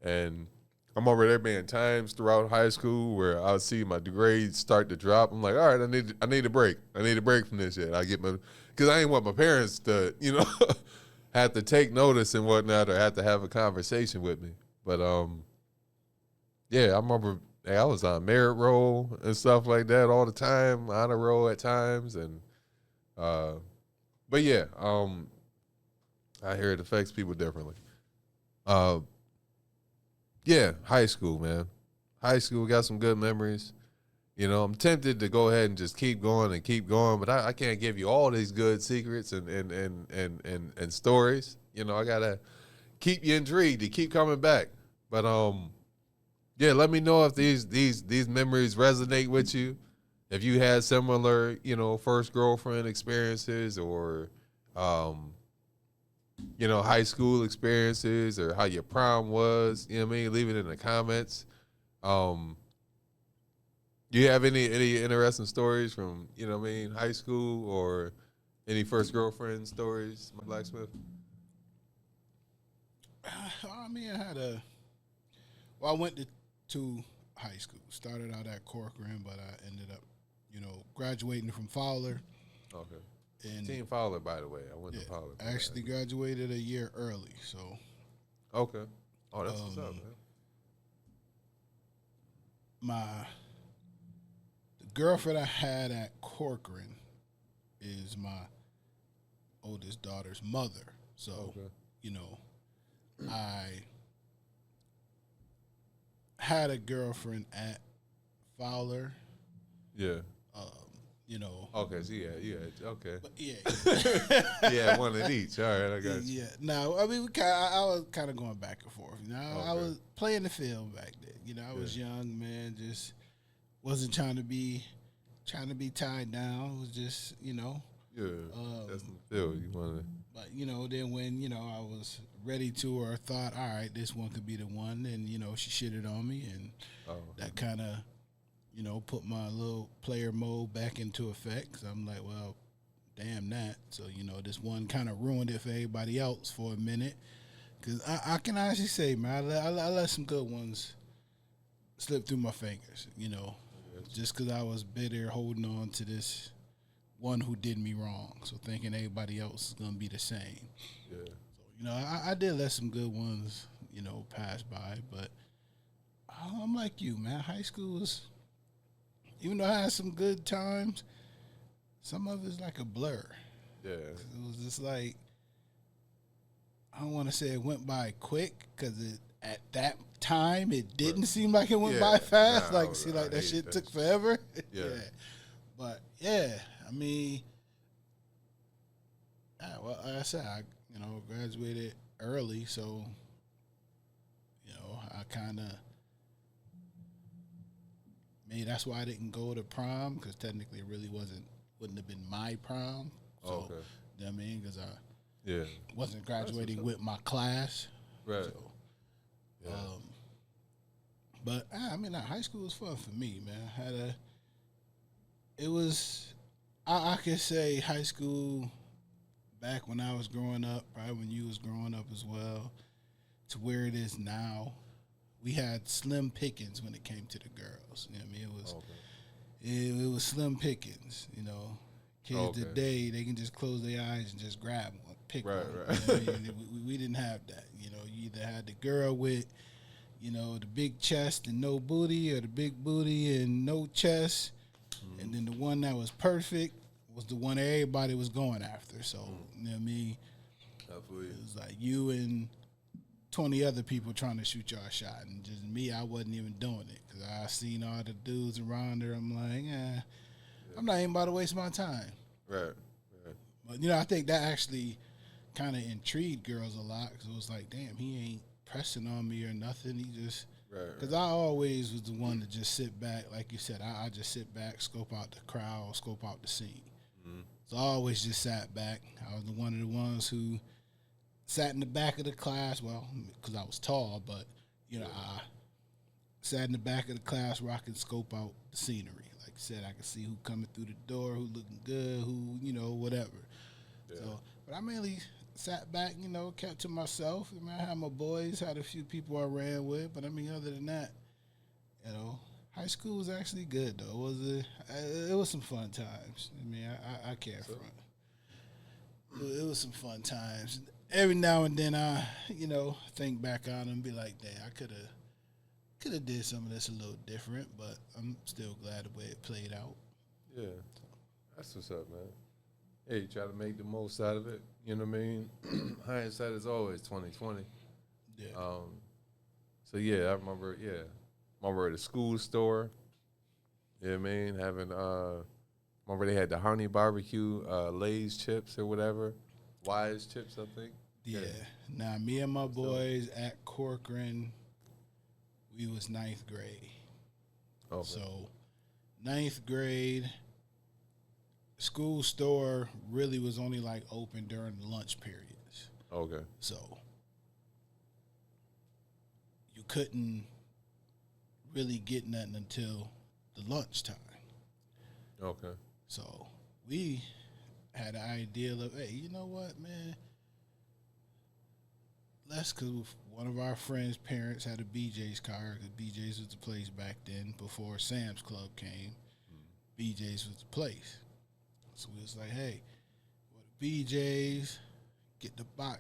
And I remember there being times throughout high school where I would see my grades start to drop. I'm like, all right, I need a break. I need a break from this shit. Because I ain't want my parents to, have to take notice and whatnot or have to have a conversation with me. But, yeah, I remember I was on merit roll and stuff like that all the time, honor roll at times. And, but yeah, I hear it affects people differently. Yeah, high school, man. High school got some good memories. I'm tempted to go ahead and just keep going, but I can't give you all these good secrets and stories. I gotta keep you intrigued to keep coming back. But yeah, let me know if these memories resonate with you. If you had similar, first girlfriend experiences or, high school experiences or how your prom was, you know what I mean? Leave it in the comments. Do you have any interesting stories from, high school or any first girlfriend stories, my Blacksmith? I mean, I went to high school. Started out at Corcoran, but I ended up, graduating from Fowler. Okay. And Team Fowler, by the way. I went to Fowler. I actually graduated a year early, so. Okay. Oh, that's what's up, man. The girlfriend I had at Corcoran is my oldest daughter's mother. So, I had a girlfriend at Fowler. Yeah. Okay, so yeah, okay. But yeah. Yeah, one in each. All right, I got you. Yeah. No, I mean, I was kind of going back and forth. Okay. I was playing the field back then. I was young, man, just wasn't trying to be tied down. It was just, Yeah, that's the feel you want to. But, then when, I was ready to or thought, all right, this one could be the one, and, she shitted on me, and that kind of, put my little player mode back into effect. So I'm like, well, damn that. So, this one kind of ruined it for everybody else for a minute. Because I can honestly say, man, I let some good ones slip through my fingers, just because I was bitter holding on to this one who did me wrong. So thinking everybody else is going to be the same. Yeah. So, I did let some good ones, pass by. But I'm like you, man. High school was, even though I had some good times, some of it's like a blur. Yeah. It was just like, I don't want to say it went by quick because at that time it didn't seem like it went by fast. That shit took forever. Yeah. But yeah, I mean, well, like I said, I graduated early, so I kind of maybe that's why I didn't go to prom, because technically it really wouldn't have been my prom. So, Okay. you know what I mean? Because I Yeah. wasn't graduating with my class. Right. So, Yeah. but I mean, high school was fun for me, man. I could say high school back when I was growing up, probably when you was growing up as well, to where it is now. We had slim pickings when it came to the girls. You know what I mean? It was slim pickings. You know, kids today, they can just close their eyes and just grab one, pick one. Right. You know what I mean? We didn't have that. You know, you either had the girl with, you know, the big chest and no booty, or the big booty and no chest, and then the one that was perfect was the one everybody was going after. So, you know what I mean? Absolutely. It was like you and 20 other people trying to shoot y'all a shot, and just me, I wasn't even doing it, because I seen all the dudes around there. I'm like, I'm not even about to waste my time. Right. But, you know, I think that actually kind of intrigued girls a lot, because it was like, damn, he ain't pressing on me or nothing. He just, because I always was the one to just sit back. Like you said, I just sit back, scope out the crowd, scope out the scene. So I always just sat back. I was one of the ones who sat in the back of the class, well, because I was tall, but, you know, I sat in the back of the class where I could scope out the scenery. Like I said, I could see who coming through the door, who looking good, who, you know, whatever. Yeah. So, but I mainly sat back, you know, kept to myself. I mean, I had my boys, had a few people I ran with, but I mean, other than that, you know, high school was actually good, though. It was some fun times. I mean, I can't front. It was some fun times. Every now and then I, you know, think back on them and be like, dang, I could have did some of this a little different, but I'm still glad the way it played out. Yeah. That's what's up, man. Hey, you try to make the most out of it. You know what I mean? Hindsight is always 20/20. Yeah. So yeah, I remember at the school store. You know what I mean? Remember they had the honey barbecue, Lay's chips or whatever. Wise chips, I think. Yeah. Now, me and my boys at Corcoran, we was 9th grade. Okay. So, 9th grade, school store really was only like open during the lunch periods. Okay. So, you couldn't really get nothing until the lunchtime. Okay. So, we had the idea of, hey, you know what, man? Because one of our friends' parents had a BJ's car, because BJ's was the place back then before Sam's Club came. BJ's was the place. So we was like, hey, go to BJ's, get the box,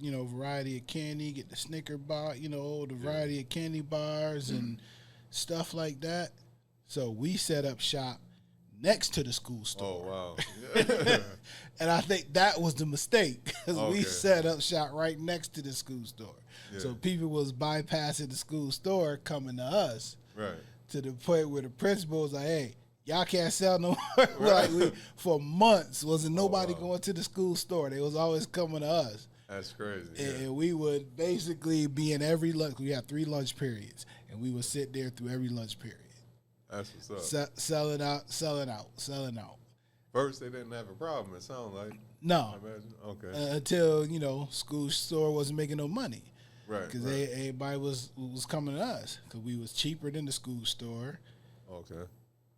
you know, variety of candy, get the Snicker bar, you know, the variety of candy bars and stuff like that. So we set up shop next to the school store. Oh, wow. And I think that was the mistake, because we set up shop right next to the school store. Yeah. So people was bypassing the school store coming to us. Right. To the point where the principal was like, hey, y'all can't sell no more. Like for months, wasn't nobody going to the school store. They was always coming to us. That's crazy. And we would basically be in every lunch. We had 3 lunch periods, and we would sit there through every lunch period. That's what's up. Selling out. First, they didn't have a problem, it sounded like. No. I imagine. Okay. Until, you know, school store wasn't making no money. Right. Because everybody was coming to us, because we was cheaper than the school store. Okay.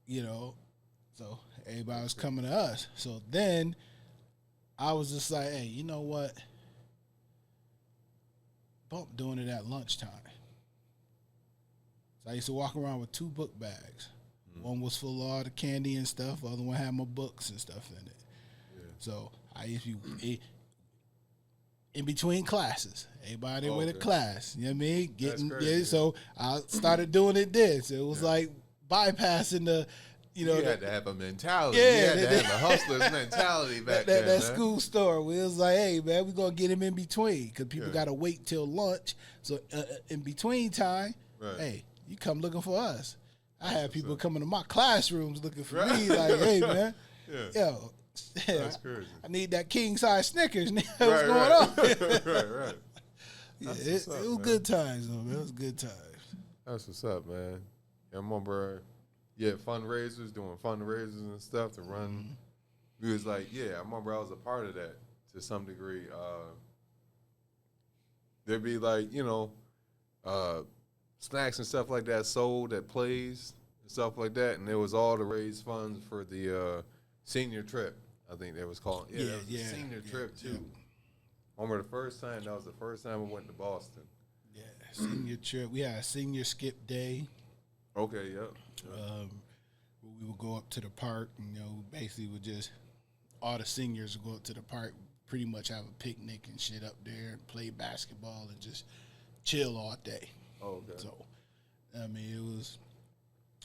You know, so everybody was coming to us. So then I was just like, hey, you know what? Bump doing it at lunchtime. So I used to walk around with 2 book bags. One was full of all the candy and stuff. The other one had my books and stuff in it. Yeah. So I used to be in between classes. Everybody went to class. You know what I mean? So I started doing it then. So it was like bypassing the, you know. You had to have a mentality. Yeah, you had to have a hustler's mentality back then. That school store, we was like, hey, man, we're going to get him in between, because people got to wait till lunch. So in between time, hey, you come looking for us. I had people coming to my classrooms looking for me, like, hey, man, yo, that's crazy. I need that king size Snickers. What's going on? Right. Yeah, it was good times, though, man. It was good times. That's what's up, man. I remember fundraisers, doing fundraisers and stuff to run. We was like, I remember I was a part of that to some degree. There'd be like, snacks and stuff like that sold at plays and stuff like that, and it was all to raise funds for the senior trip. I think that was called. Yeah, that was the senior trip too. I remember that was the first time I went to Boston. Yeah, senior trip. We had a senior skip day. Okay, yep. We would go up to the park, and basically would just all the seniors would go up to the park, pretty much have a picnic and shit up there, and play basketball and just chill all day. Oh, okay. So, I mean,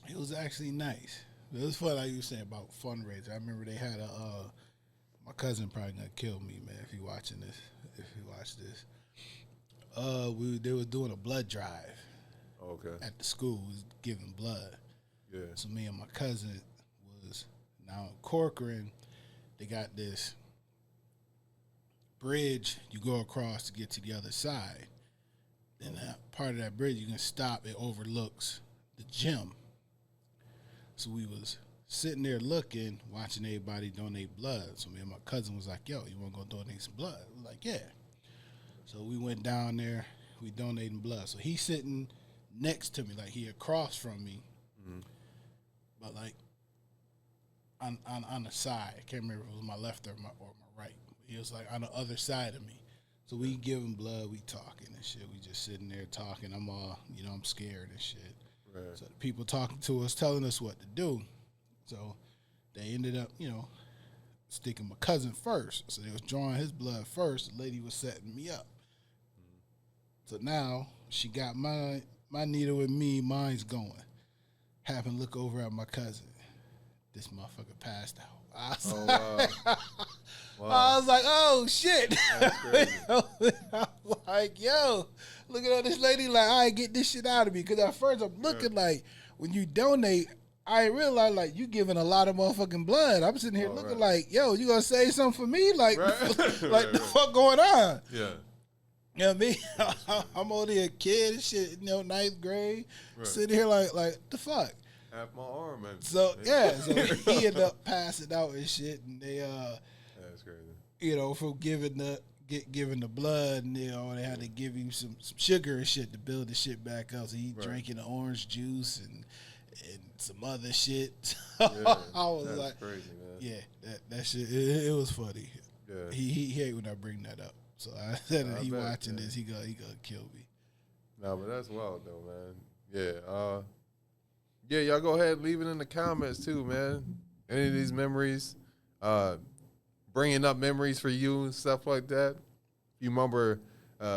it was actually nice. It was fun, like you were saying about fundraiser. I remember they had my cousin probably gonna kill me, man, if he watching this. If he watch this, they was doing a blood drive. Okay. At the school, was giving blood. Yeah. So me and my cousin was now in Corcoran. They got this bridge you go across to get to the other side. And part of that bridge, you can stop. It overlooks the gym. So we was sitting there looking, watching everybody donate blood. So me and my cousin was like, yo, you want to go donate some blood? I was like, yeah. So we went down there. We donating blood. So he's sitting next to me, like he across from me. Mm-hmm. But like on the side. I can't remember if it was my left or my right. He was like on the other side of me. So we giving blood, we talking and shit. We just sitting there talking. I'm all, I'm scared and shit. Right. So the people talking to us, telling us what to do. So they ended up, sticking my cousin first. So they was drawing his blood first. The lady was setting me up. So now she got my needle with me, mine's going. Happen to look over at my cousin. This motherfucker passed out. Wow. I was like, oh, shit. That's crazy. I'm like, yo, looking at this lady like, all right, get this shit out of me. Because at first I'm looking like, when you donate, I realize, like, you giving a lot of motherfucking blood. I'm sitting here looking like, yo, you going to say something for me? Like, the fuck going on? Yeah. You know what I mean? I'm only a kid and shit, ninth grade. Sitting here like the fuck? Half my arm, man. So, yeah. So he ended up passing out and shit. And they, that's crazy. From giving the blood, and they had to give him some sugar and shit to build the shit back up. So he drinking the orange juice and some other shit. Yeah, I was that's like, crazy, man. Yeah, that shit. It was funny. Yeah. He hate when I bring that up. So I said that he bet, watching man. this, he gonna kill me. No, but that's wild though, man. Yeah. Y'all go ahead and leave it in the comments too, man. Any of these memories, bringing up memories for you and stuff like that. You remember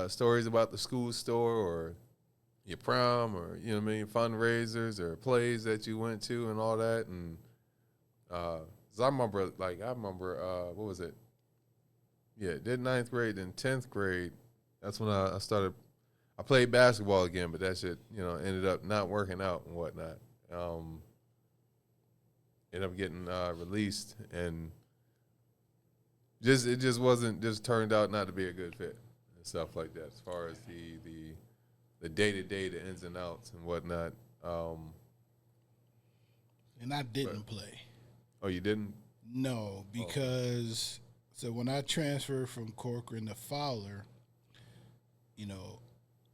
stories about the school store or your prom or fundraisers or plays that you went to and all that. And 'cause I remember what was it? Yeah, did 9th grade, then 10th grade. That's when I started. I played basketball again, but that shit, ended up not working out and whatnot. Ended up getting released, and it just turned out not to be a good fit and stuff like that. As far as the day-to-day, the ins and outs and whatnot. And I didn't play. Oh, you didn't? No, because so when I transferred from Corcoran to Fowler,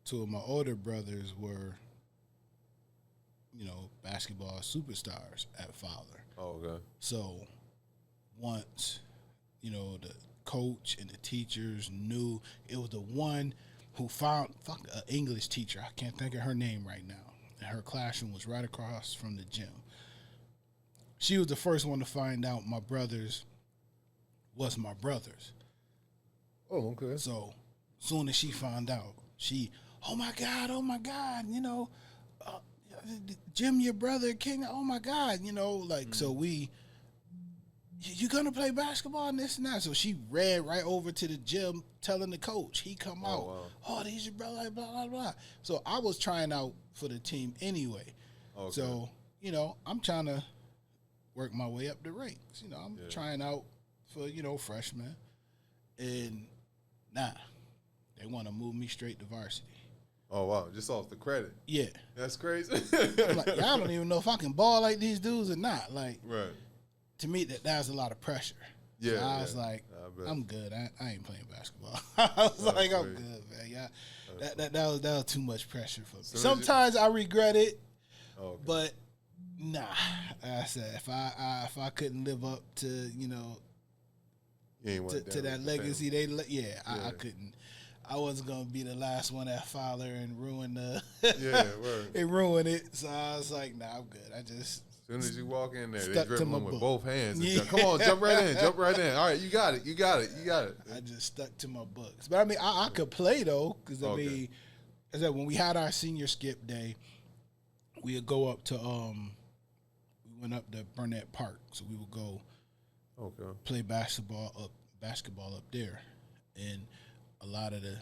two of my older brothers were, basketball superstars at Fowler. Oh, okay. So once, the coach and the teachers knew, it was the one who found an English teacher. I can't think of her name right now. And her classroom was right across from the gym. She was the first one to find out my brothers was my brothers. Oh, okay. So soon as she found out, oh my God, Jim, your brother, King, oh my God, so you gonna play basketball and this and that. So she ran right over to the gym telling the coach. He come out, wow. Oh, these your brother, blah, blah, blah. So I was trying out for the team anyway. Okay. So, I'm trying to work my way up the ranks. I'm trying out for, freshmen. And they want to move me straight to varsity. Oh wow, just off the credit. Yeah. That's crazy. I'm like, y'all don't even know if I can ball like these dudes or not. Like, right. to me, that was a lot of pressure. Yeah. So I was like, I bet. I'm good. I ain't playing basketball. I was like, I'm great. good, man. Yeah. That was too much pressure for me. So Sometimes I regret it, Okay. but nah. I said if I couldn't live up to You ain't went to down that with the legacy, I Yeah. couldn't. I wasn't gonna be the last one at Fowler and ruin the Yeah, word. and ruin it. So I was like, nah, I'm good. I just As soon as you walk in there, they Stuck to dribbling my with book. both hands. Yeah. Come on, jump right in. Jump right in. All right, you got it. You got it. You got it. I just stuck to my books. But I mean, I could play though, because I Okay. mean, as that when we had our senior skip day, we would go up to we went up to Burnett Park, so we would go Okay. play basketball up there, and a lot of the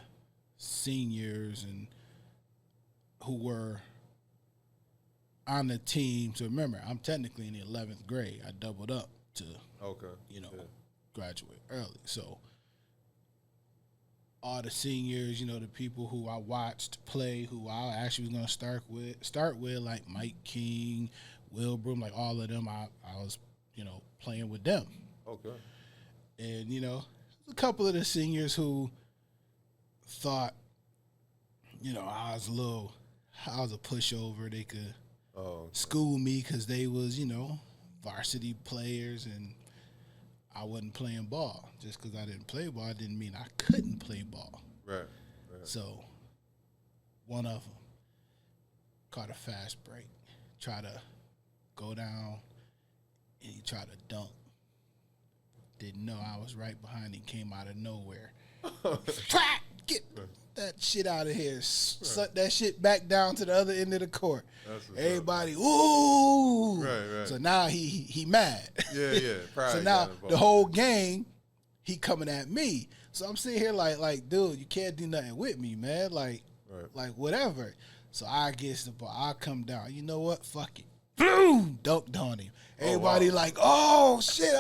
seniors and who were on the team. So remember, I'm technically in the 11th grade. I doubled up to Okay. Yeah. Yeah. graduate early. So all the seniors, the people who I watched play, who I actually was going to start with, like Mike King, Will Broom, like all of them, I was, playing with them. Okay. And, a couple of the seniors who thought, I was a pushover. They could Oh. school me because they was, varsity players, and I wasn't playing ball. Just because I didn't play ball didn't mean I couldn't play ball. Right. Right. So one of them caught a fast break, tried to go down, and he tried to dunk. Didn't know I was right behind him, came out of nowhere. Try, get that shit out of here. Suck that shit back down to the other end of the court. That's what's Everybody, ooh. Right. So now he mad. Yeah. Pride So now got involved. the whole game, he coming at me. So I'm sitting here like, dude, you can't do nothing with me, man. Like whatever. So I get the ball. I come down. You know what? Fuck it. Boom! Dunked on him. Everybody wow. like, oh shit.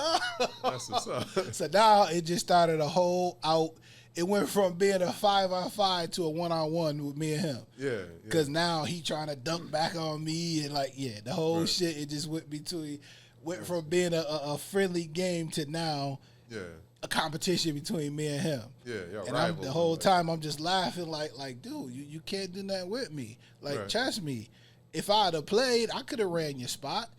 That's what's up. So now it just started a whole out. It went from being a 5-on-5 to a 1-on-1 with me and him. Yeah. Because now he trying to dunk back on me and the whole shit. It just went from being a friendly game to now a competition between me and him. Yeah. Y'all And rivals the whole and, time I'm just laughing like, dude, you can't do nothing with me. Like, Right. trust me. If I'd have played, I could have ran your spot.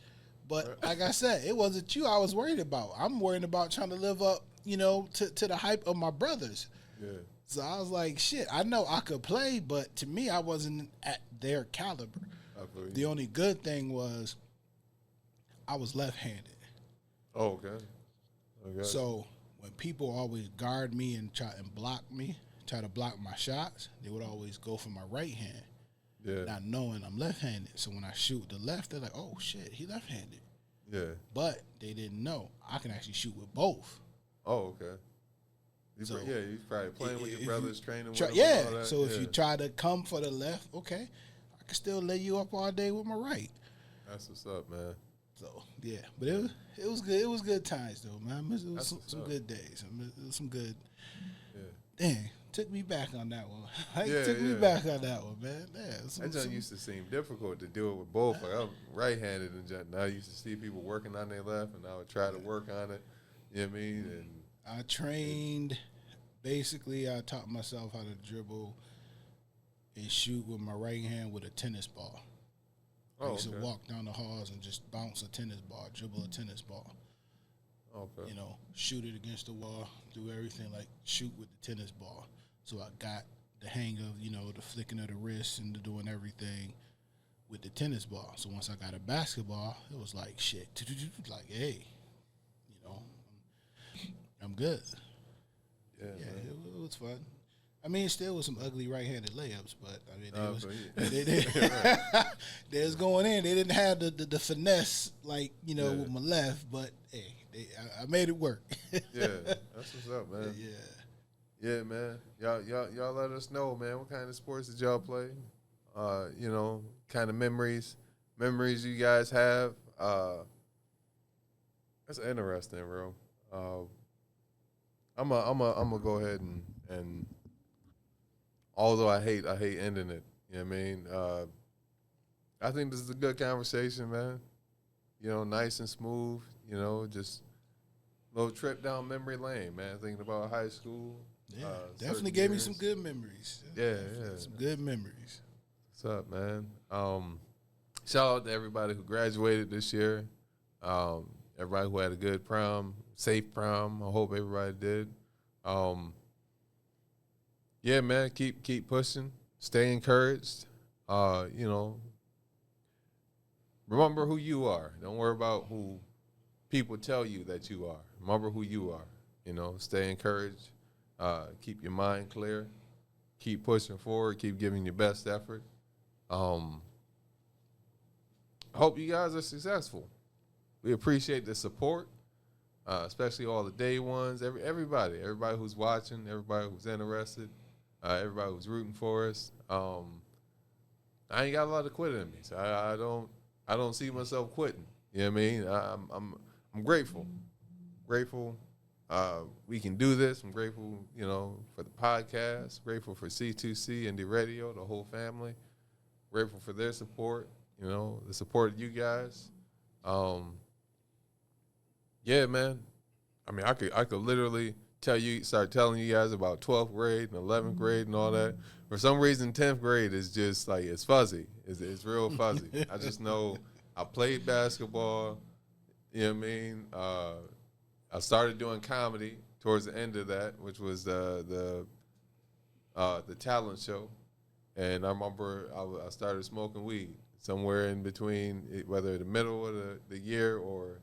But like I said, it wasn't you I was worried about. I'm worried about trying to live up, to the hype of my brothers. Yeah. So I was like, shit, I know I could play, but to me, I wasn't at their caliber. I feel you. The only good thing was I was left-handed. Oh, okay. So when people always guard me and try to block my shots, they would always go for my right hand, not knowing I'm left-handed. So when I shoot with the left, they're like, oh, shit, he left-handed. Yeah. But they didn't know I can actually shoot with both. Oh, okay. You probably playing with your brothers, training with them. And all that. So if you try to come for the left, okay, I can still lay you up all day with my right. That's what's up, man. So yeah, but it was good. It was good times though, man. It was That's some good days. It was some good. Yeah. Dang, took me back on that one. Yeah, took me yeah. back on that one, man. Yeah, That just used to seem difficult to do it with both. Like I'm right-handed, and I used to see people working on their left, and I would try to work on it. You know what I mean? And I trained. Basically, I taught myself how to dribble and shoot with my right hand with a tennis ball. I used to walk down the halls and just bounce a tennis ball, dribble a tennis ball. Okay. Shoot it against the wall, do everything like shoot with the tennis ball. So I got the hang of, the flicking of the wrist and doing everything with the tennis ball. So once I got a basketball, it was like shit. Like, hey, I'm good. Yeah, it was fun. I mean, it still was some ugly right-handed layups, but I mean, they was going in. They didn't have the finesse like with my left, but hey, I made it work. Yeah, that's what's up, man. Yeah, man. Y'all let us know, man. What kind of sports did y'all play? Kind of memories you guys have. That's interesting, bro. I'm gonna go ahead and although I hate ending it, You know what I mean? I think this is a good conversation, man. You know, nice and smooth. You know, just a little trip down memory lane, man. Thinking about high school. Yeah, definitely gave me some good memories. Yeah. Some good memories. What's up, man? Shout out to everybody who graduated this year. Everybody who had a good prom, safe prom. I hope everybody did. Yeah, man, keep pushing. Stay encouraged. You know, remember who you are. Don't worry about who people tell you that you are. Remember who you are. You know, stay encouraged. Keep your mind clear. Keep pushing forward. Keep giving your best effort. I hope you guys are successful. We appreciate the support, especially all the day ones. Everybody who's watching, everybody who's interested, everybody who's rooting for us. I ain't got a lot of quit in me, so I don't see myself quitting. You know what I mean? I'm grateful. We can do this. I'm grateful, you know, for the podcast. Grateful for C2C, Indie Radio, the whole family. Grateful for their support. You know, the support of you guys. Yeah, man. I mean, I could literally start telling you guys about 12th grade and 11th grade and all that. For some reason, 10th grade is just like, it's fuzzy. It's real fuzzy. I just know I played basketball. You know what I mean? I started doing comedy towards the end of that, which was the talent show. And I remember I started smoking weed somewhere in between, whether the middle of the year or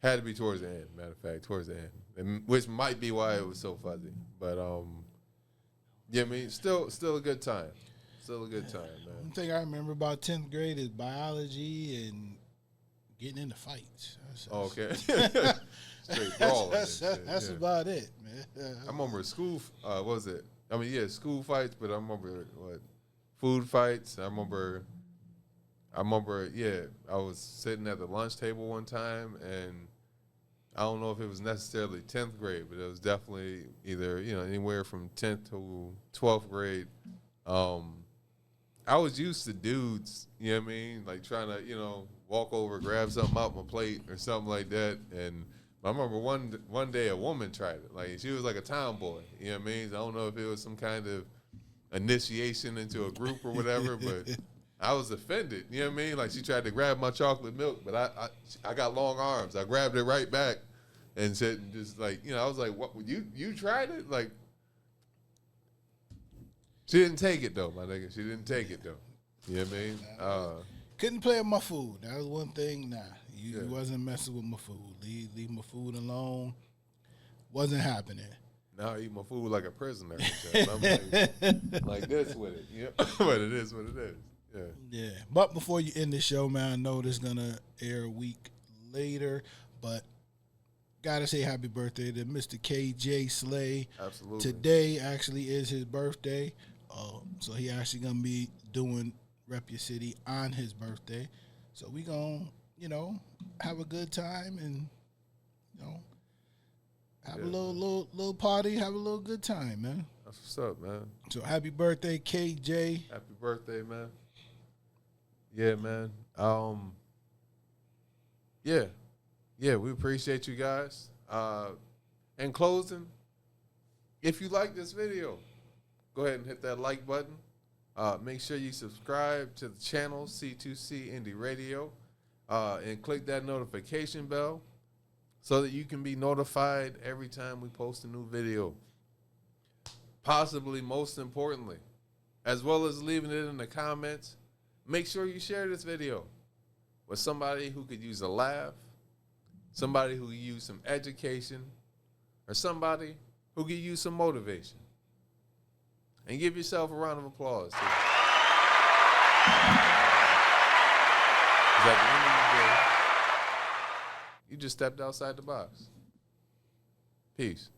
had to be towards the end, matter of fact, towards the end, and, which might be why it was so fuzzy. But, yeah, I mean, still a good time. Still a good time, man. One thing I remember about 10th grade is biology and getting into fights. Okay. Straight brawling. That's about it, man. I remember school, what was it? I mean, yeah, school fights, but I remember, food fights. I remember, yeah, I was sitting at the lunch table one time, and I don't know if it was necessarily 10th grade, but it was definitely either, you know, anywhere from 10th to 12th grade. I was used to dudes, you know what I mean, like trying to, you know, walk over, grab something out my plate or something like that. And I remember one day a woman tried it. Like, she was like a tomboy, you know what I mean? I don't know if it was some kind of initiation into a group or whatever, but I was offended, you know what I mean? Like, she tried to grab my chocolate milk, but I got long arms. I grabbed it right back and said, just like, you know, I was like, what, you tried it? Like, she didn't take it, though, my nigga. She didn't take it, though. You know what I mean? Couldn't play with my food. That was one thing. Nah, you wasn't messing with my food. Leave my food alone. Wasn't happening. Now I eat my food like a prisoner. I'm like this with it. Yeah, but it is what it is. Yeah. Yeah. But before you end the show, man, I know this is gonna air a week later, but gotta say happy birthday to Mr. KJ Slay. Absolutely. Today actually is his birthday. So he actually gonna be doing Rep Your City on his birthday. So we gonna, you know, have a good time and, you know, have a little party, have a little good time, man. That's what's up, man. So happy birthday, KJ. Happy birthday, man. Yeah, man. Yeah, we appreciate you guys. In closing, if you like this video, go ahead and hit that like button. Make sure you subscribe to the channel, C2C Indie Radio, and click that notification bell so that you can be notified every time we post a new video. Possibly most importantly, as well as leaving it in the comments, make sure you share this video with somebody who could use a laugh, somebody who could use some education, or somebody who could use some motivation. And give yourself a round of applause. Too. 'Cause at the end of the day, you just stepped outside the box. Peace.